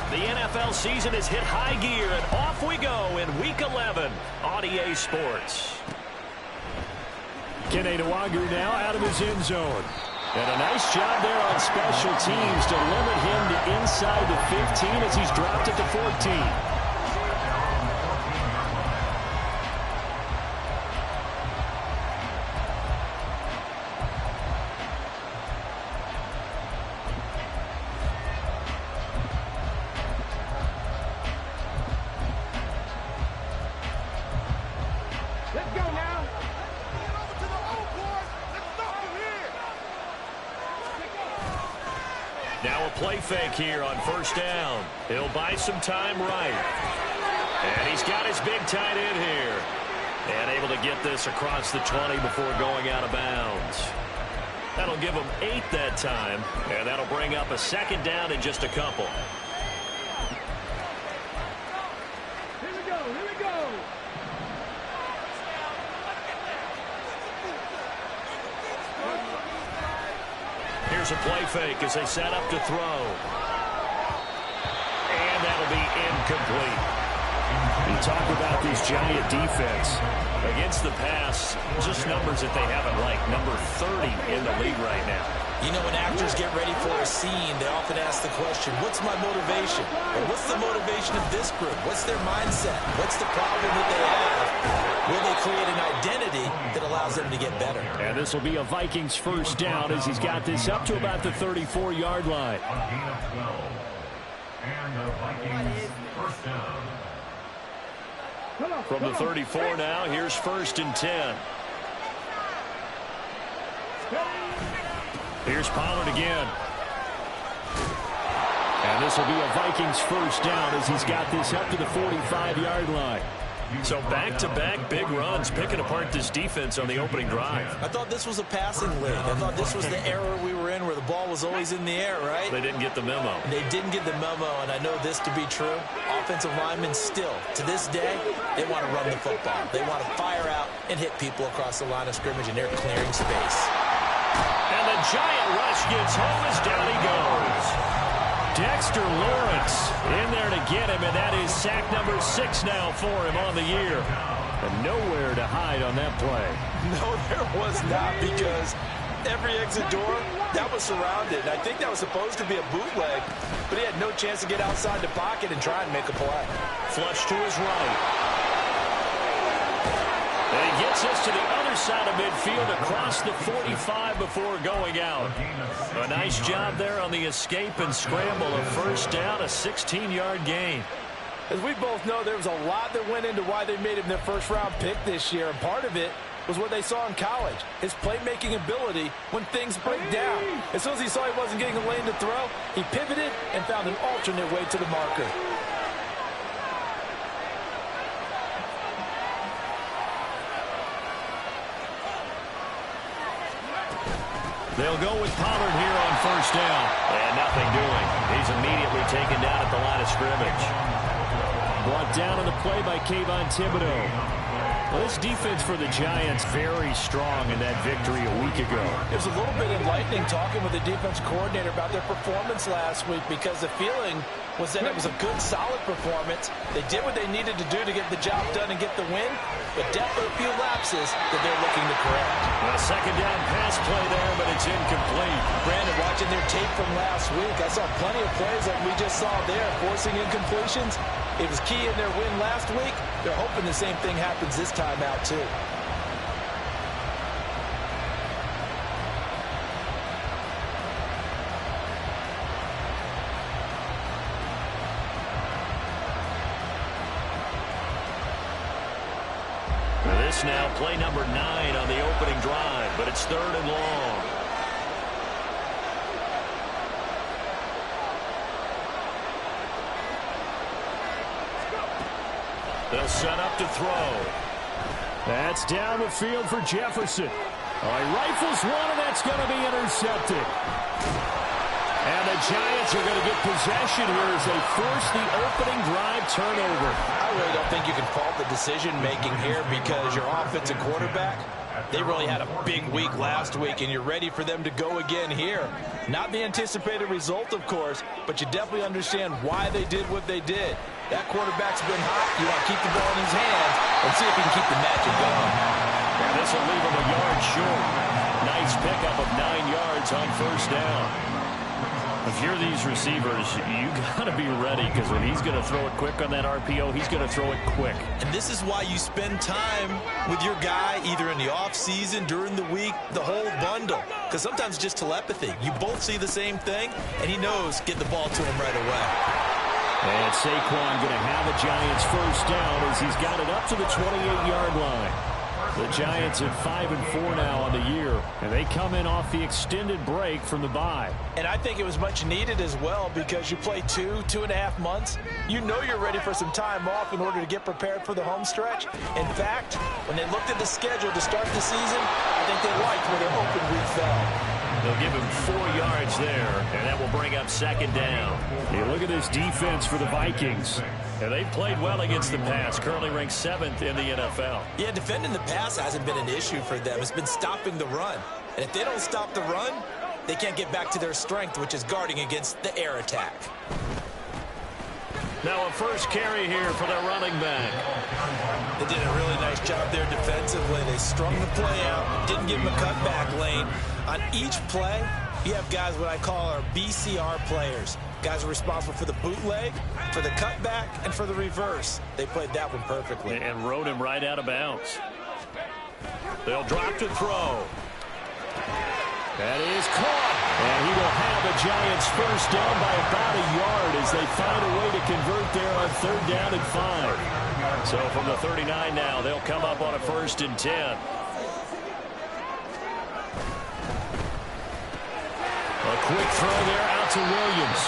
The NFL season has hit high gear, and off we go in Week 11 on EA Sports. Kene Nwangwu now out of his end zone. And a nice job there on special teams to limit him to inside the 15 as he's dropped it to 14. Now a play fake here on first down. He'll buy some time right. And he's got his big tight end here. And able to get this across the 20 before going out of bounds. That'll give him 8 that time. And that'll bring up a second down in just a couple. Here we go, here we go. Here's a play fake as they set up to throw. And that'll be incomplete. You talk about this Giant defense. Against the pass, just numbers that they haven't liked. Number 30 in the league right now. You know, when actors get ready for a scene, they often ask the question, what's my motivation? Or what's the motivation of this group? What's their mindset? What's the problem that they have? Will they create an identity that allows them to get better? And this will be a Vikings first down as he's got this up to about the 34-yard line. And the Vikings first down. From the 34 now, here's 1st and 10. Here's Pollard again. And this will be a Vikings first down as he's got this up to the 45-yard line. So back-to-back big runs, picking apart this defense on the opening drive. I thought this was a passing league. I thought this was the era we were in where the ball was always in the air, right? They didn't get the memo. They didn't get the memo, and I know this to be true. Offensive linemen still, to this day, they want to run the football. They want to fire out and hit people across the line of scrimmage, and they're clearing space. And the giant rush gets home as down he goes. Dexter Lawrence in there to get him, and that is sack number 6 now for him on the year. And nowhere to hide on that play. No, there was not, because every exit door, that was surrounded. I think that was supposed to be a bootleg, but he had no chance to get outside the pocket and try and make a play. Flush to his right. And he gets us to the other side of midfield across the 45 before going out. A nice job there on the escape and scramble. A first down, a 16-yard gain. As we both know, there was a lot that went into why they made him their first-round pick this year, and part of it was what they saw in college, his playmaking ability when things break down. As soon as he saw he wasn't getting a lane to throw, he pivoted and found an alternate way to the marker. They'll go with Pollard here on first down. And nothing doing. He's immediately taken down at the line of scrimmage. Brought down on the play by Kayvon Thibodeau. Well, this defense for the Giants very strong in that victory a week ago. It was a little bit enlightening talking with the defense coordinator about their performance last week, because the feeling was that it was a good, solid performance. They did what they needed to do to get the job done and get the win, but definitely a few lapses that they're looking to correct. A second down pass play there, but it's incomplete. Brandon, watching their tape from last week, I saw plenty of plays like we just saw there, forcing incompletions. It was key in their win last week. They're hoping the same thing happens this time out, too. This now play number 9 on the opening drive, but it's 3rd and long. They'll set up to throw. That's down the field for Jefferson. All right, rifles one, and that's going to be intercepted. And the Giants are going to get possession here as they force the opening drive turnover. I really don't think you can fault the decision-making here, because your offensive quarterback, They really had a big week last week, and you're ready for them to go again here. Not the anticipated result, of course, but you definitely understand why they did what they did. That quarterback's been hot. You want to keep the ball in his hands and see if he can keep the magic going. And this will leave him a yard short. Nice pickup of 9 yards on first down. If you're these receivers, you got to be ready, because when he's going to throw it quick on that RPO, he's going to throw it quick. And this is why you spend time with your guy either in the offseason, during the week, the whole bundle. Because sometimes it's just telepathy. You both see the same thing, and he knows get the ball to him right away. And Saquon going to have a Giants first down as he's got it up to the 28-yard line. The Giants at 5-4 now on the year, and they come in off the extended break from the bye. And I think it was much needed as well, because you play 2.5 months. You know you're ready for some time off in order to get prepared for the home stretch. In fact, when they looked at the schedule to start the season, I think they liked where their open week fell. They'll give him 4 yards there, and that will bring up second down. You look at this defense for the Vikings. And they've played well against the pass, currently ranked 7th in the NFL. Yeah, defending the pass hasn't been an issue for them. It's been stopping the run. And if they don't stop the run, they can't get back to their strength, which is guarding against the air attack. Now a first carry here for their running back. They did a really nice job there defensively. They strung the play out, didn't give him a cutback lane. On each play, you have guys what I call our BCR players. Guys are responsible for the bootleg, for the cutback, and for the reverse. They played that one perfectly. And rode him right out of bounds. They'll drop to throw. That is caught. And he will have the Giants first down by about a yard as they find a way to convert there on 3rd down and 5. So from the 39 now, they'll come up on a 1st and 10. A quick throw there out to Williams.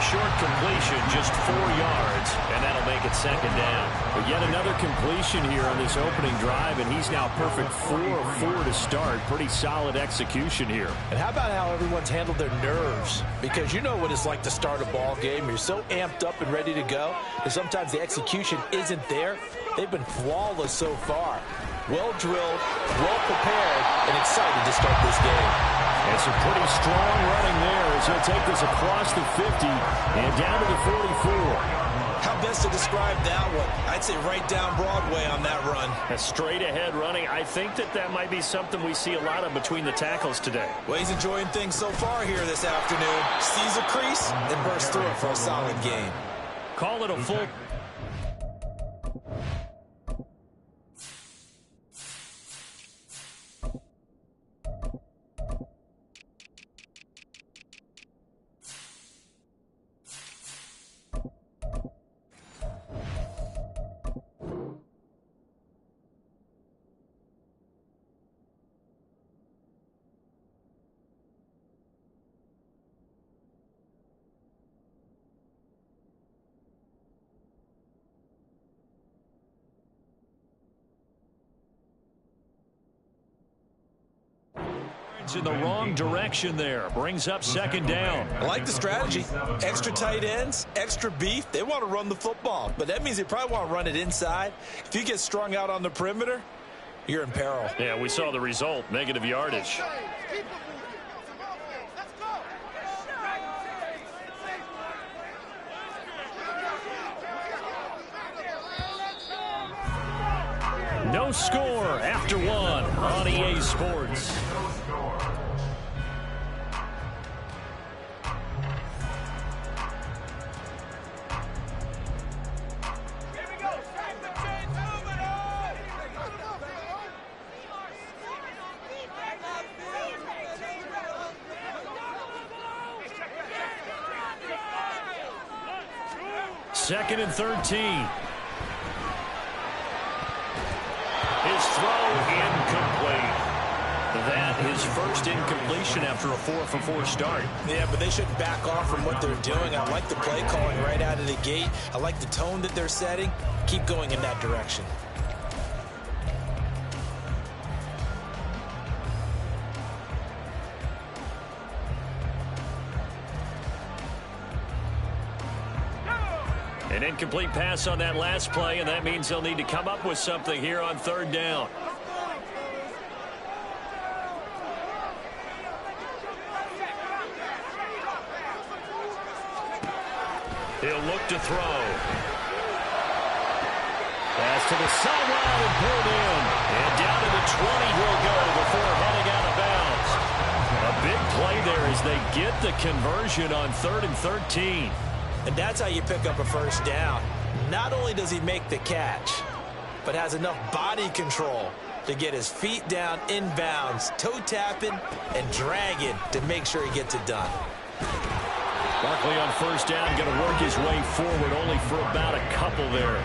Short completion, just 4 yards, and that'll make it second down. But yet another completion here on this opening drive, and he's now perfect 4 of 4 to start. Pretty solid execution here. And how about how everyone's handled their nerves? Because you know what it's like to start a ball game. You're so amped up and ready to go, and sometimes the execution isn't there. They've been flawless so far. Well drilled, well prepared, and excited to start this game. And some pretty strong running there as he'll take this across the 50 and down to the 44. How best to describe that one? I'd say right down Broadway on that run. A straight ahead running. I think that might be something we see a lot of between the tackles today. Well, he's enjoying things so far here this afternoon. Sees a crease and bursts through it for a solid game. Call it a full... in the wrong direction there. Brings up second down. I like the strategy. Extra tight ends, extra beef. They want to run the football, but that means they probably want to run it inside. If you get strung out on the perimeter, you're in peril. Yeah, we saw the result. Negative yardage. No score after 1 on EA Sports. Second and 13. His throw incomplete. That his first incompletion after a 4-for-4 start. Yeah, but they shouldn't back off from what they're doing. I like the play calling right out of the gate. I like the tone that they're setting. Keep going in that direction. An incomplete pass on that last play, and that means they'll need to come up with something here on 3rd down. He'll look to throw. Pass to the sideline and pulled in. And down to the 20 he'll go before heading out of bounds. A big play there as they get the conversion on 3rd and 13. And that's how you pick up a first down. Not only does he make the catch, but has enough body control to get his feet down inbounds, toe tapping and dragging to make sure he gets it done. Barkley on first down, going to work his way forward only for about a couple there.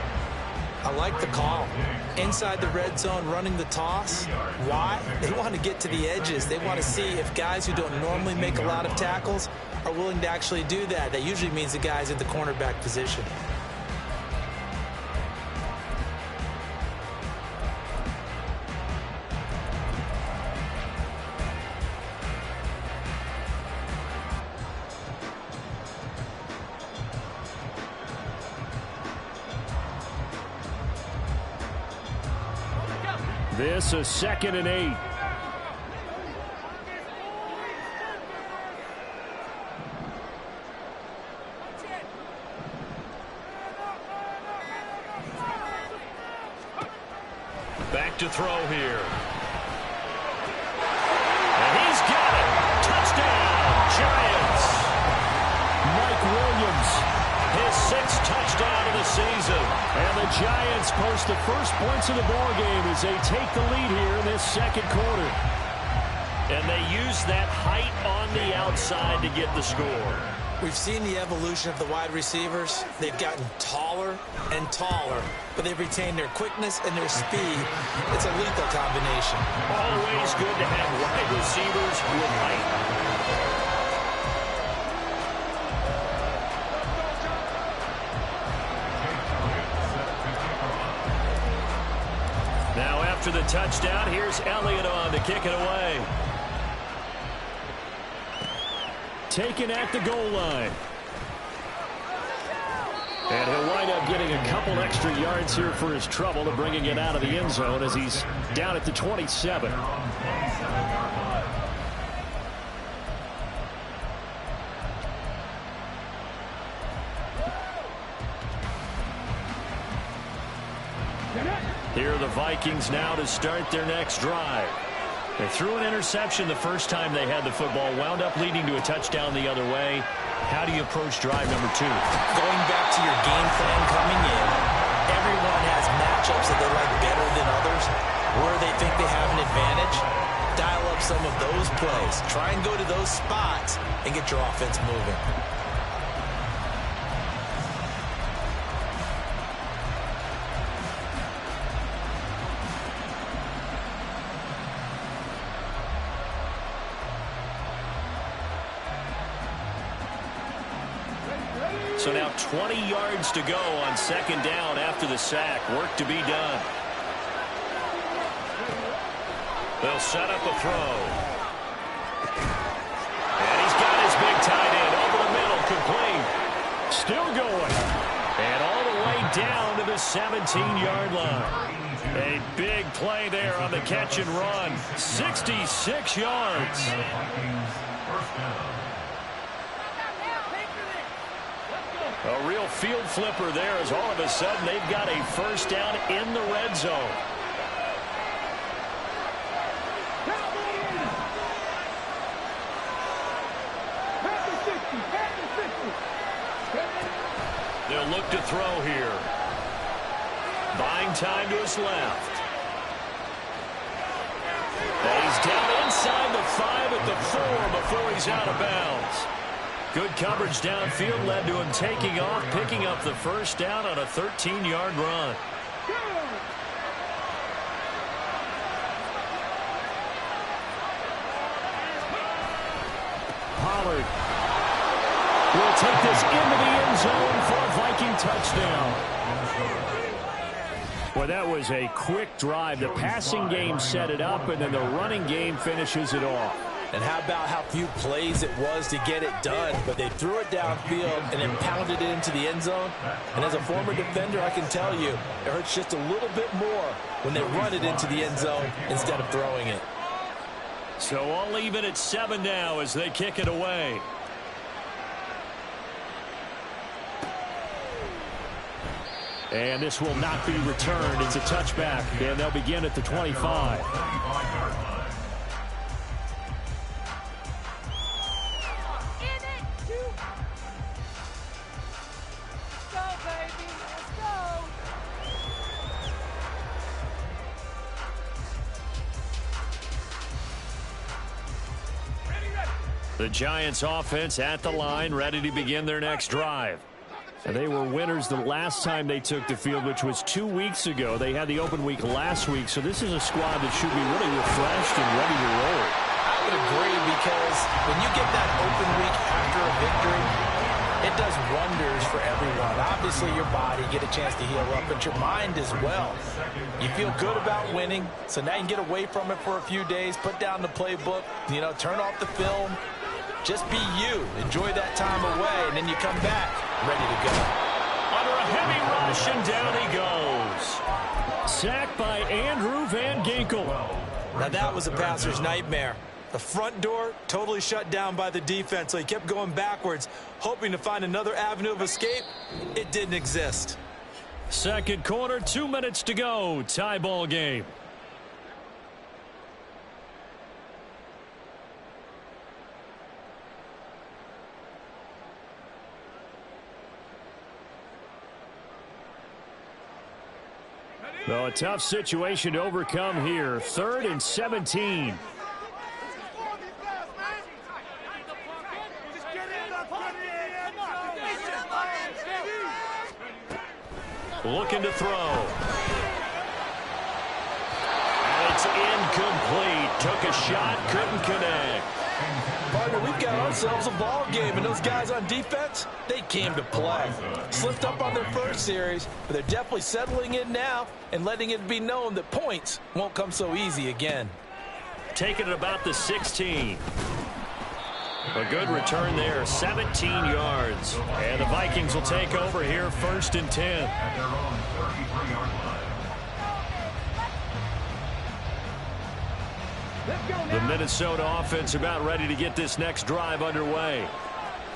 I like the call. Inside the red zone, running the toss. Why? They want to get to the edges. They want to see if guys who don't normally make a lot of tackles are willing to actually do that. That usually means the guy's in the cornerback position. This is 2nd and 8. Back to throw here. And he's got it. Touchdown, Giants. Mike Williams. His 6th touchdown of the season. And the Giants post the first points of the ballgame as they take the lead here in this second quarter. And they use that height on the outside to get the score. We've seen the evolution of the wide receivers. They've gotten taller and taller, but they've retained their quickness and their speed. It's a lethal combination. Always good to have wide receivers with height. Now after the touchdown, here's Elliott on to kick it away. Taken at the goal line. And he'll wind up getting a couple extra yards here for his trouble to bringing it out of the end zone as he's down at the 27. Here are the Vikings now to start their next drive. They threw an interception the first time they had the football, wound up leading to a touchdown the other way. How do you approach drive number 2? Going back to your game plan coming in, everyone has matchups that they like better than others, where they think they have an advantage. Dial up some of those plays. Try and go to those spots and get your offense moving. So now 20 yards to go on second down after the sack. Work to be done. They'll set up a throw. And he's got his big tight end over the middle, complete. Still going. And all the way down to the 17-yard line. A big play there on the catch and run. 66 yards. A real field flipper there as all of a sudden they've got a first down in the red zone. They'll look to throw here. Buying time to his left. And he's down inside the 5 at the 4 before he's out of bounds. Good coverage downfield led to him taking off, picking up the first down on a 13-yard run. Pollard will take this into the end zone for a Viking touchdown. Well, that was a quick drive. The passing game set it up, and then the running game finishes it off. And how about how few plays it was to get it done, but they threw it downfield and then pounded it into the end zone. And as a former defender, I can tell you, it hurts just a little bit more when they run it into the end zone instead of throwing it. So all even at 7 now as they kick it away. And this will not be returned. It's a touchback, and they'll begin at the 25. The Giants offense at the line, ready to begin their next drive. And they were winners the last time they took the field, which was 2 weeks ago. They had the open week last week, so this is a squad that should be really refreshed and ready to roll. I would agree, because when you get that open week after a victory, it does wonders for everyone. Obviously, your body get a chance to heal up, but your mind as well. You feel good about winning, so now you can get away from it for a few days, put down the playbook, turn off the film. Just be you. Enjoy that time away, and then you come back ready to go. Under a heavy rush, and down he goes. Sacked by Andrew Van Ginkel. Now that was a passer's nightmare. The front door totally shut down by the defense, so he kept going backwards, hoping to find another avenue of escape. It didn't exist. Second quarter, 2 minutes to go. Tie ball game. Well, a tough situation to overcome here. 3rd and 17. Looking to throw. And it's incomplete. Took a shot, couldn't connect. Partner, we've got ourselves a ball game, and those guys on defense, they came to play. Slipped up on their first series, but they're definitely settling in now and letting it be known that points won't come so easy again. Taking it about the 16. A good return there, 17 yards. And the Vikings will take over here, 1st and 10. At their own 33-yard line. The Minnesota offense about ready to get this next drive underway.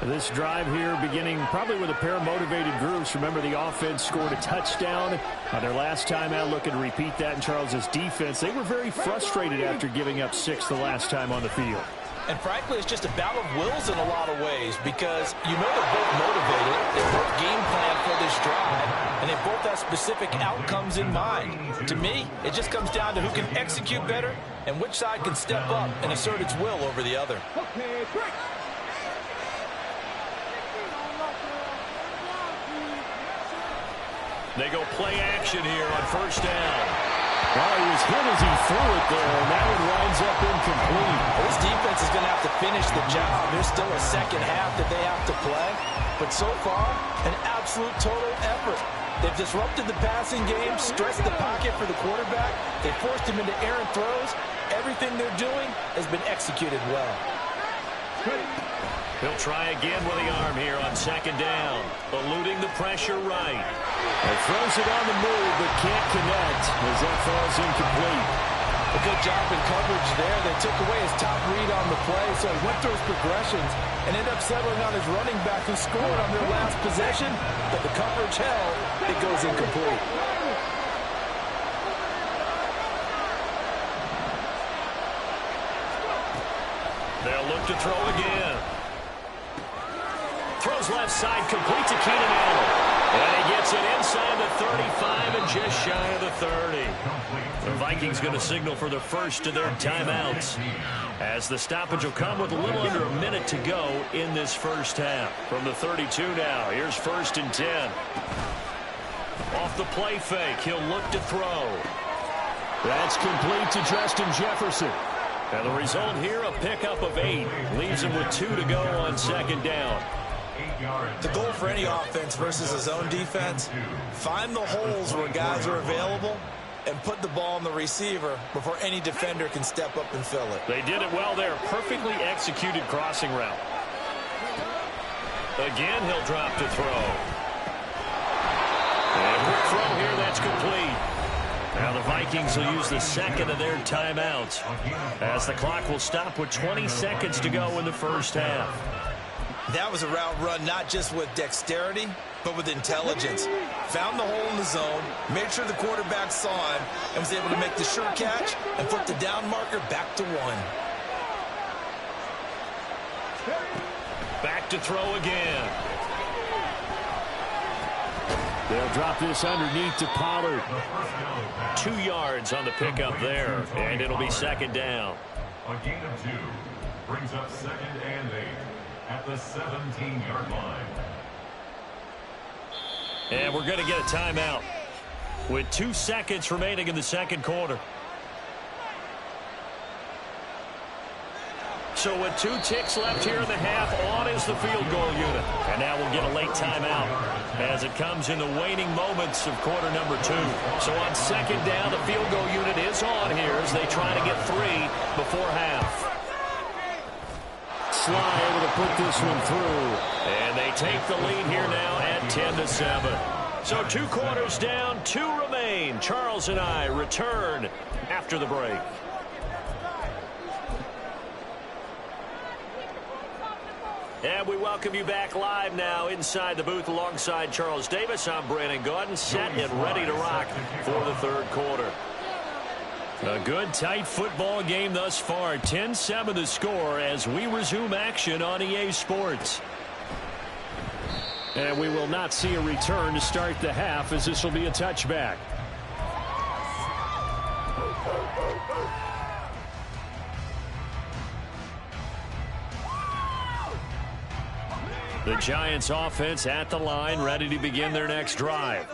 This drive here beginning probably with a pair of motivated groups. Remember, the offense scored a touchdown on their last time out. Looking to repeat that in Charles's defense. They were very frustrated after giving up 6 the last time on the field. And frankly, it's just a battle of wills in a lot of ways, because they're both motivated, they both game plan for this drive, and they both have specific outcomes in mind. To me, it just comes down to who can execute better and which side can step up and assert its will over the other. Okay, break. They go play action here on 1st down. Well, he was hit as he threw it there, and that one winds up incomplete. This defense is going to have to finish the job. There's still a second half that they have to play. But so far, an absolute total effort. They've disrupted the passing game, stressed the pocket for the quarterback. They forced him into errant throws. Everything they're doing has been executed well. He'll try again with the arm here on 2nd down. Eluding the pressure right. He throws it on the move, but can't connect as that falls incomplete. A good job in coverage there. They took away his top read on the play, so he went through his progressions and ended up settling on his running back, who scored on their last possession, but the coverage held. It goes incomplete. They'll look to throw again. Throws left side, complete to Keenan Allen. And he gets it inside the 35 and just shy of the 30. The Vikings going to signal for the first of their timeouts, as the stoppage will come with a little under a minute to go in this first half. From the 32 now, here's 1st and 10. Off the play fake, he'll look to throw. That's complete to Justin Jefferson. And the result here, a pickup of 8. Leaves him with 2 to go on 2nd down. The goal for any offense versus a zone defense, find the holes where guys are available and put the ball on the receiver before any defender can step up and fill it. They did it well there. Perfectly executed crossing route. Again, he'll drop to throw. And a quick throw here, that's complete. Now the Vikings will use the second of their timeouts, as the clock will stop with 20 seconds to go in the first half. That was a route run not just with dexterity, but with intelligence. Found the hole in the zone, made sure the quarterback saw him, and was able to make the sure catch and flip the down marker back to 1. Back to throw again. They'll drop this underneath to Pollard. 2 yards on the pickup there, and it'll be second down. A gain of 2 brings up 2nd and 8 at the 17-yard line. And we're going to get a timeout with 2 seconds remaining in the second quarter. So with 2 ticks left here in the half, on is the field goal unit. And now we'll get a late timeout as it comes in the waning moments of quarter number 2. So on second down, the field goal unit is on here as they try to get 3 before half. Sly able to put this one through. And they take the lead here now at 10-7. So 2 quarters down, 2 remain. Charles and I return after the break. And we welcome you back live now inside the booth alongside Charles Davis. I'm Brandon Gaudin, set and ready to rock for the third quarter. A good, tight football game thus far. 10-7 the score as we resume action on EA Sports. And we will not see a return to start the half as this will be a touchback. The Giants offense at the line, ready to begin their next drive.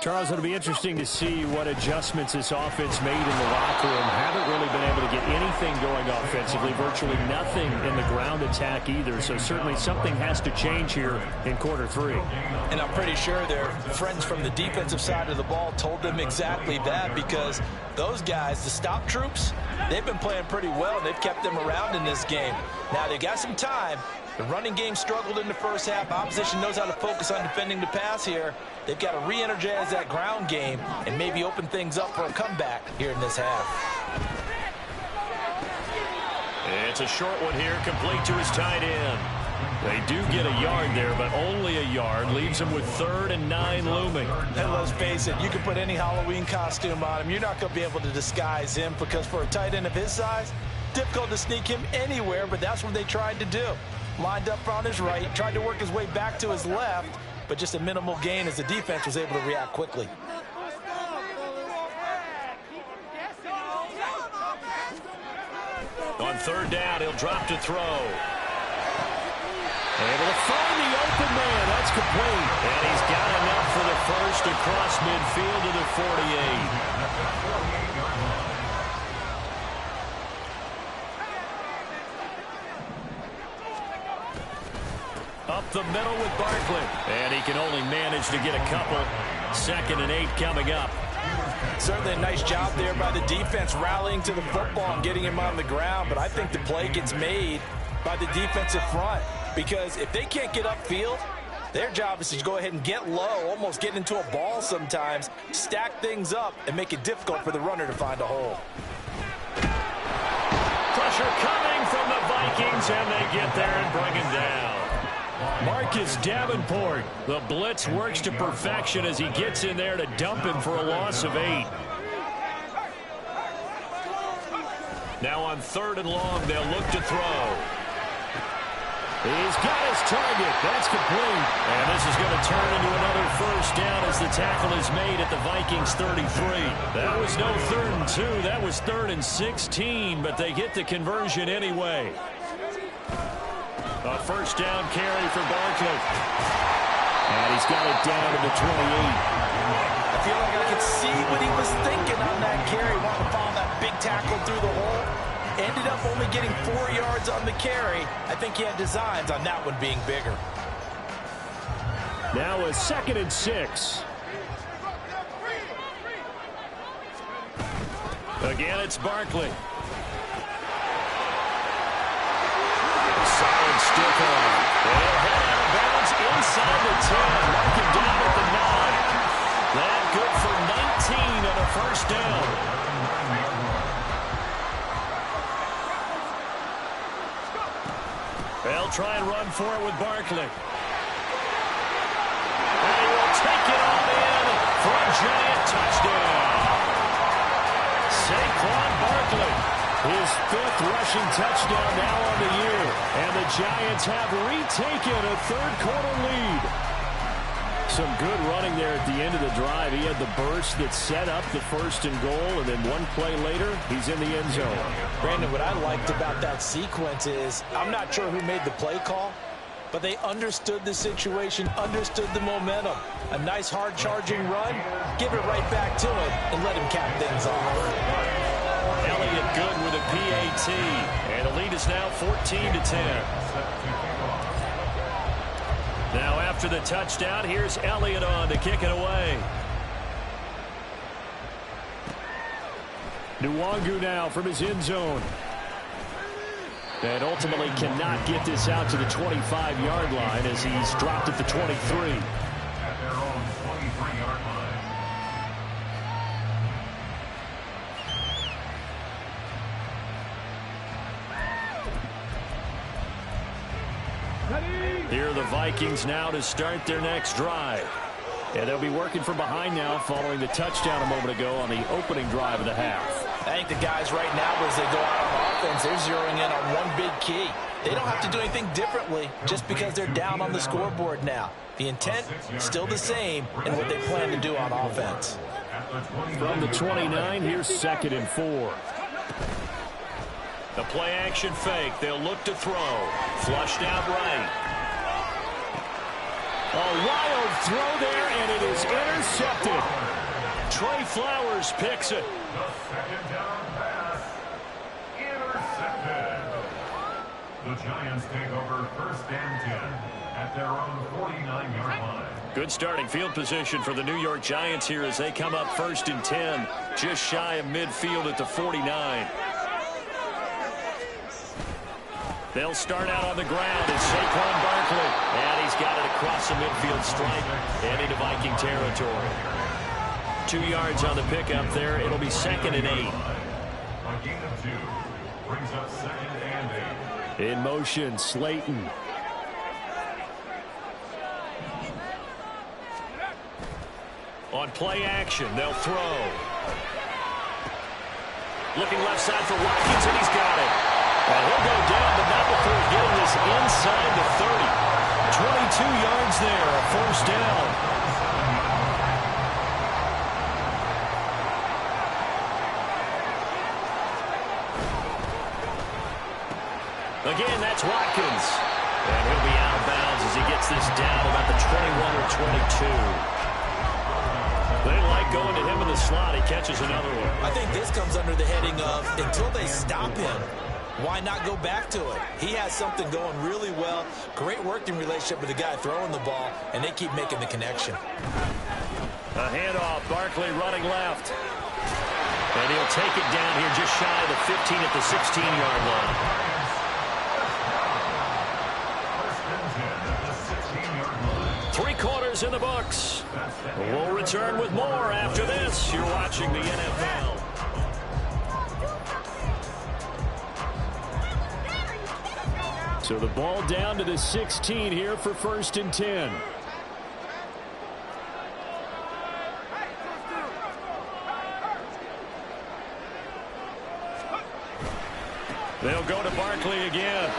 Charles, it'll be interesting to see what adjustments this offense made in the locker room. Haven't really been able to get anything going offensively, virtually nothing in the ground attack either. So certainly something has to change here in quarter 3. And I'm pretty sure their friends from the defensive side of the ball told them exactly that, because those guys, the stop troops, they've been playing pretty well. They've kept them around in this game. Now they got some time. The running game struggled in the first half. Opposition knows how to focus on defending the pass here. They've got to re-energize that ground game and maybe open things up for a comeback here in this half. It's a short one here, complete to his tight end. They do get a yard there, but only a yard. Leaves him with 3rd and 9 looming. And let's face it, you can put any Halloween costume on him. You're not going to be able to disguise him, because for a tight end of his size, difficult to sneak him anywhere, but that's what they tried to do. Lined up on his right, tried to work his way back to his left, but just a minimal gain as the defense was able to react quickly. On 3rd down, he'll drop to throw. Able to find the open man. That's complete. And he's got enough for the first across midfield to the 48. Up the middle with Barkley. And he can only manage to get a couple. 2nd and 8 coming up. Certainly a nice job there by the defense rallying to the football and getting him on the ground. But I think the play gets made by the defensive front, because if they can't get upfield, their job is to go ahead and get low, almost get into a ball sometimes, stack things up, and make it difficult for the runner to find a hole. Pressure coming from the Vikings, and they get there and bring him down. Marcus Davenport, the blitz works to perfection as he gets in there to dump him for a loss of 8. Now on 3rd and long, they'll look to throw. He's got his target. That's complete. And this is going to turn into another first down as the tackle is made at the Vikings 33. That was no 3rd and 2. That was 3rd and 16, but they get the conversion anyway. A first down carry for Barkley. And he's got it down to the 28. I feel like I could see what he was thinking on that carry. Wanted to follow that big tackle through the hole. Ended up only getting 4 yards on the carry. I think he had designs on that one being bigger. Now a 2nd and 6. Again, it's Barkley. Solid stiff arm. They'll head out of bounds inside the 10. Mark him down at the 9. That good for 19 on a first down. They'll try and run for it with Barkley. take it all in for a giant touchdown. Saquon Barkley, his 5th rushing touchdown now on the year. And the Giants have retaken a third-quarter lead. Some good running there at the end of the drive. He had the burst that set up the 1st and goal, and then one play later, he's in the end zone. Brandon, what I liked about that sequence is I'm not sure who made the play call, but they understood the situation, understood the momentum. A nice hard-charging run, give it right back to him, and let him cap things off. Elliott good with a PAT, and the lead is now 14-10. Now after the touchdown, here's Elliott on to kick it away. Nwangu now from his end zone. And ultimately cannot get this out to the 25-yard line as he's dropped at the 23. At their own 23-yard line. Here are the Vikings now to start their next drive. And they'll be working from behind now following the touchdown a moment ago on the opening drive of the half. I think the guys right now, as they go out on offense, they're zeroing in on one big key. They don't have to do anything differently just because they're down on the scoreboard now. The intent, still the same in what they plan to do on offense. From the 29, here's 2nd and 4. The play action fake. They'll look to throw. Flushed out right. A wild throw there, and it is intercepted. Trey Flowers picks it. The 2nd down pass. Intercepted. The Giants take over 1st and 10 at their own 49-yard line. Good starting field position for the New York Giants here as they come up 1st and 10, just shy of midfield at the 49. They'll start out on the ground as Saquon Barkley. And he's got it across the midfield stripe and into Viking territory. 2 yards on the pickup there. It'll be 2nd and 8. A gain of 2 brings up 2nd and 8. In motion, Slayton. On play action, they'll throw. Looking left side for Watkins, and he's got it. And he'll go down, but not before getting this inside the 30. 22 yards there, a 1st down. Again, that's Watkins. And he'll be out of bounds as he gets this down about the 21 or 22. They like going to him in the slot. He catches another one. I think this comes under the heading of until they stop him, why not go back to it? He has something going really well. Great working relationship with the guy throwing the ball, and they keep making the connection. A handoff, Barkley running left. And he'll take it down here just shy of the 15 at the 16-yard line. 3 quarters in the books. We'll return with more after this. You're watching the NFL. So the ball down to the 16 here for 1st and 10. They'll go to Barkley again.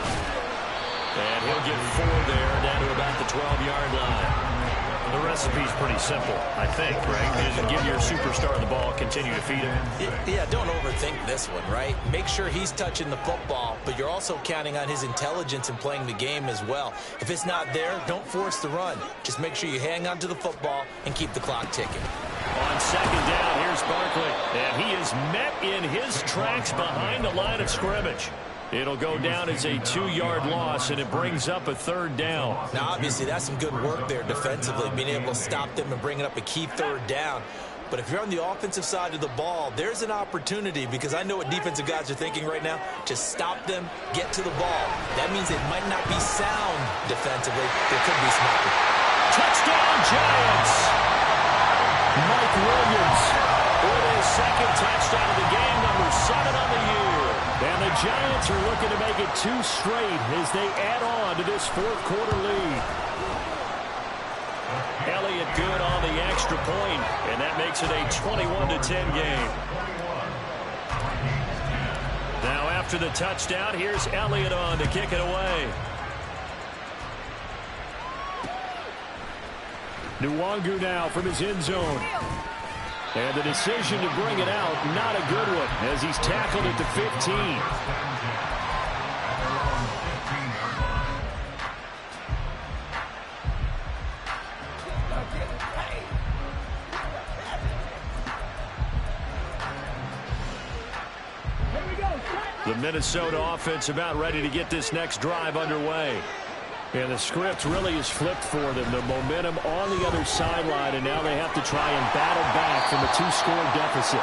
And he'll get 4 there down to about the 12-yard line. The recipe's pretty simple, I think, right? Is give your superstar the ball, continue to feed him. Yeah, don't overthink this one, right? Make sure he's touching the football, but you're also counting on his intelligence in playing the game as well. If it's not there, don't force the run. Just make sure you hang on to the football and keep the clock ticking. On 2nd down, here's Barkley. And he is met in his tracks behind the line of scrimmage. It'll go down as a 2-yard loss, and it brings up a 3rd down. Now, obviously, that's some good work there defensively, being able to stop them and bringing up a key 3rd down. But if you're on the offensive side of the ball, there's an opportunity, because I know what defensive guys are thinking right now. Just stop them, get to the ball. That means it might not be sound defensively. There could be some opportunity. Touchdown, Giants! Mike Williams with his 2nd touchdown of the game, number 7 on the year. And the Giants are looking to make it 2 straight as they add on to this 4th quarter lead. Elliott good on the extra point, and that makes it a 21-10 game. Now after the touchdown, here's Elliott on to kick it away. Nwangu now from his end zone. And the decision to bring it out, not a good one, as he's tackled at the 15. The Minnesota offense about ready to get this next drive underway. And the script really is flipped for them. The momentum on the other sideline, and now they have to try and battle back from a 2-score deficit.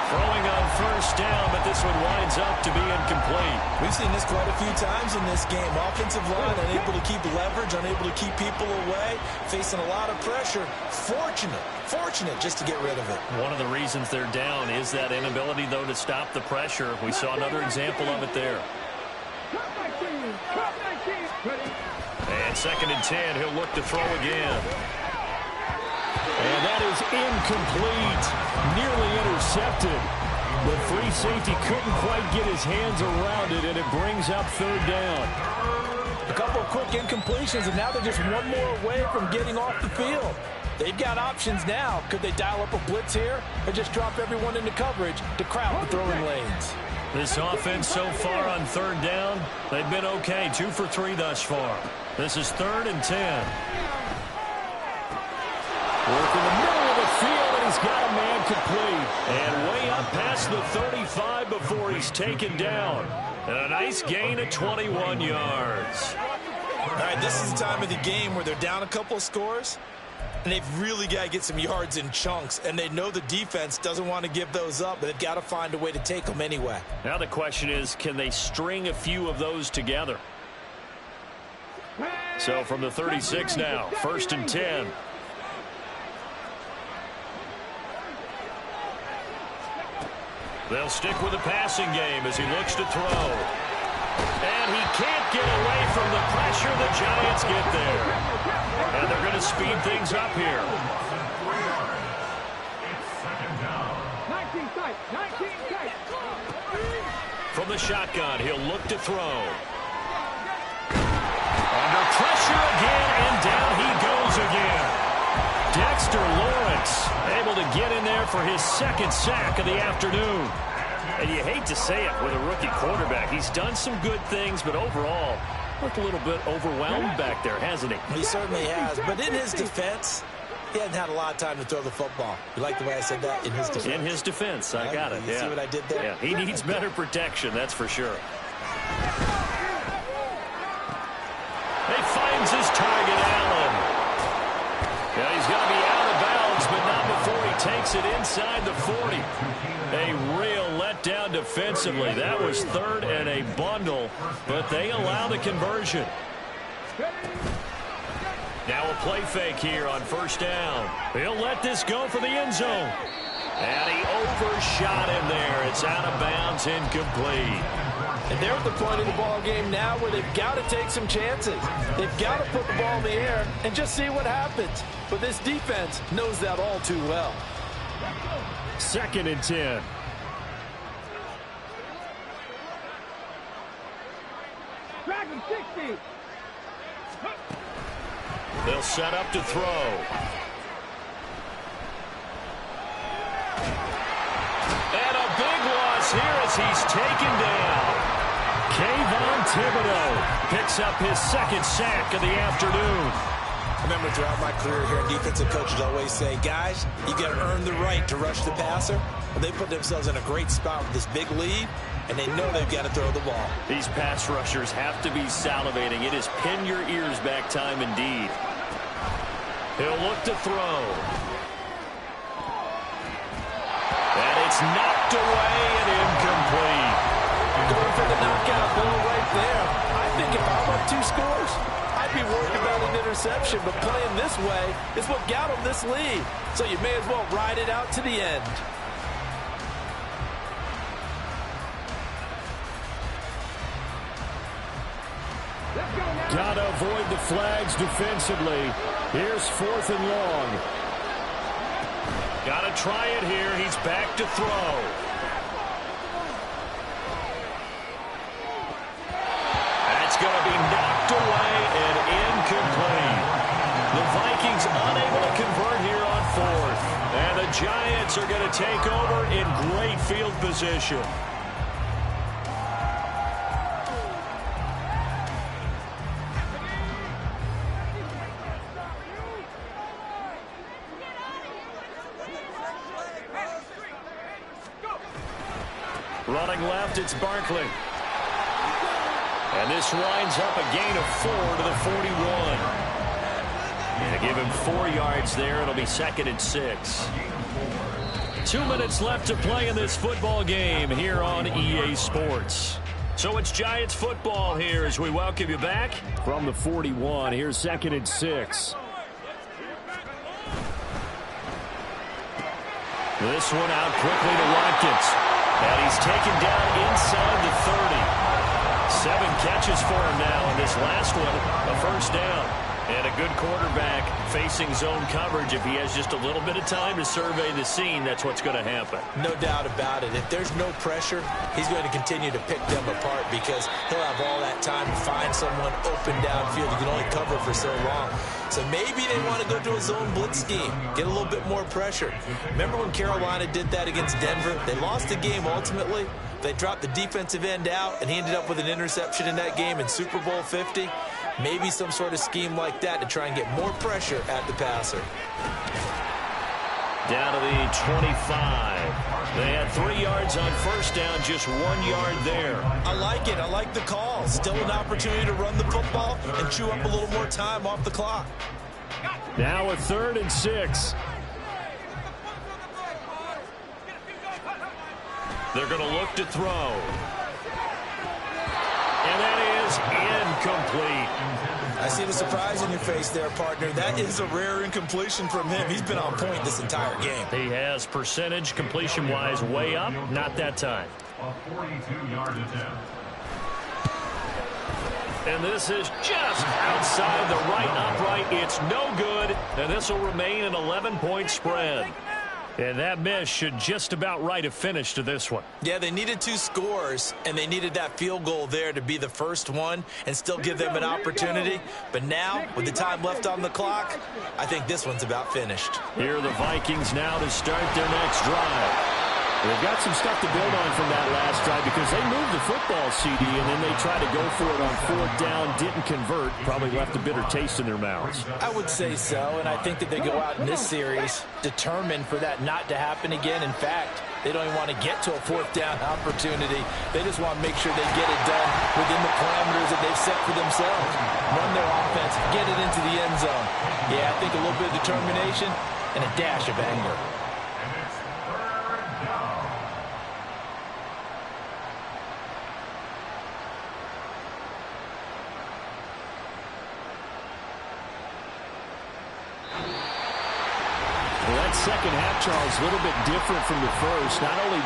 Throwing on first down, but this one winds up to be incomplete. We've seen this quite a few times in this game. Offensive line unable to keep leverage, unable to keep people away, facing a lot of pressure. Fortunate just to get rid of it. One of the reasons they're down is that inability, though, to stop the pressure. We saw another example of it there. And 2nd and 10, he'll look to throw again. And that is incomplete. Nearly intercepted. The free safety couldn't quite get his hands around it, and it brings up 3rd down. A couple of quick incompletions, and now they're just one more away from getting off the field. They've got options now. Could they dial up a blitz here or just drop everyone into coverage to crowd the throwing lanes? This offense so far on 3rd down, they've been okay. 2 for 3 thus far. This is 3rd and 10. Work in the middle of the field, and he's got a man complete. And way up past the 35 before he's taken down. And a nice gain of 21 yards. All right, this is the time of the game where they're down a couple of scores, and they've really got to get some yards in chunks, and they know the defense doesn't want to give those up, but they've got to find a way to take them anyway. Now the question is, can they string a few of those together? So from the 36 now, 1st and 10. They'll stick with the passing game as he looks to throw. And he can't get away from the pressure. The Giants get there. And they're going to speed things up here. From the shotgun, he'll look to throw. Under pressure again, and down he goes again. Dexter Lawrence able to get in there for his 2nd sack of the afternoon. And you hate to say it with a rookie quarterback. He's done some good things, but overall, looked a little bit overwhelmed back there, hasn't he? He certainly has. But in his defense, he hasn't had a lot of time to throw the football. You like the way I said that? In his defense. In his defense. I got it. You see what I did there? Yeah, he needs better protection, that's for sure. He finds his target, Allen. Yeah, he's going to be out of bounds, but not before he takes it inside the 40. A real letdown defensively. That was 3rd and a bundle, but they allow the conversion. Now a play fake here on 1st down. He'll let this go for the end zone. And he overshot him there. It's out of bounds, incomplete. And they're at the point in the ball game now where they've got to take some chances. They've got to put the ball in the air and just see what happens. But this defense knows that all too well. 2nd and 10. Dragon 60. They'll set up to throw. And a big loss here as he's taken down. Kayvon Thibodeau picks up his 2nd sack of the afternoon. I remember throughout my career here, defensive coaches always say, guys, you got to earn the right to rush the passer. Well, they put themselves in a great spot with this big lead, and they know they've got to throw the ball. These pass rushers have to be salivating. It is pin your ears back time indeed. He'll look to throw. And it's knocked away and incomplete. Going for the knockout ball right there. I think if I'm up 2 scores, I'd be worried about an interception, but playing this way is what got them this lead. So you may as well ride it out to the end. Let's go now. got to avoid the flags defensively. Here's 4th and long. Got to try it here. He's back to throw. That's going to be knocked away and incomplete. The Vikings unable to convert here on 4th. And the Giants are going to take over in great field position. Running left, it's Barkley. And this winds up a gain of 4 to the 41. And give him 4 yards there. It'll be 2nd and 6. 2 minutes left to play in this football game here on EA Sports. So it's Giants football here as we welcome you back. From the 41, here's 2nd and 6. This one out quickly to Watkins. And he's taken down inside the 30. 7 catches for him now, and this last one, a first down. And a good quarterback facing zone coverage. If he has just a little bit of time to survey the scene, that's what's going to happen. No doubt about it. If there's no pressure, he's going to continue to pick them apart because he'll have all that time to find someone open downfield. You can only cover for so long. So maybe they want to go to a zone blitz scheme, get a little bit more pressure. Remember when Carolina did that against Denver? They lost the game ultimately. They dropped the defensive end out, and he ended up with an interception in that game in Super Bowl 50. Maybe some sort of scheme like that to try and get more pressure at the passer. Down to the 25. They had 3 yards on first down, just 1 yard there. I like it. I like the call. Still an opportunity to run the football and chew up a little more time off the clock. Now a 3rd and 6. They're going to look to throw. And that is incomplete. I see the surprise in your face there, partner. That is a rare incompletion from him. He's been on point this entire game. He has percentage completion-wise way up. Not that time. A 42-yard attempt. And this is just outside the right upright. It's no good. And this will remain an 11-point spread. And that miss should just about right a finish to this one. Yeah, they needed 2 scores, and they needed that field goal there to be the first one and still give them an opportunity. But now, with the time left on the clock, I think this one's about finished. Here are the Vikings now to start their next drive. They've got some stuff to build on from that last drive because they moved the football, CD, and then they tried to go for it on 4th down, didn't convert, probably left a bitter taste in their mouths. I would say so, and I think that they go out in this series determined for that not to happen again. In fact, they don't even want to get to a 4th down opportunity. They just want to make sure they get it done within the parameters that they've set for themselves. Run their offense, get it into the end zone. Yeah, I think a little bit of determination and a dash of anger. Well, that second half, Charles, a little bit different from the first. Not only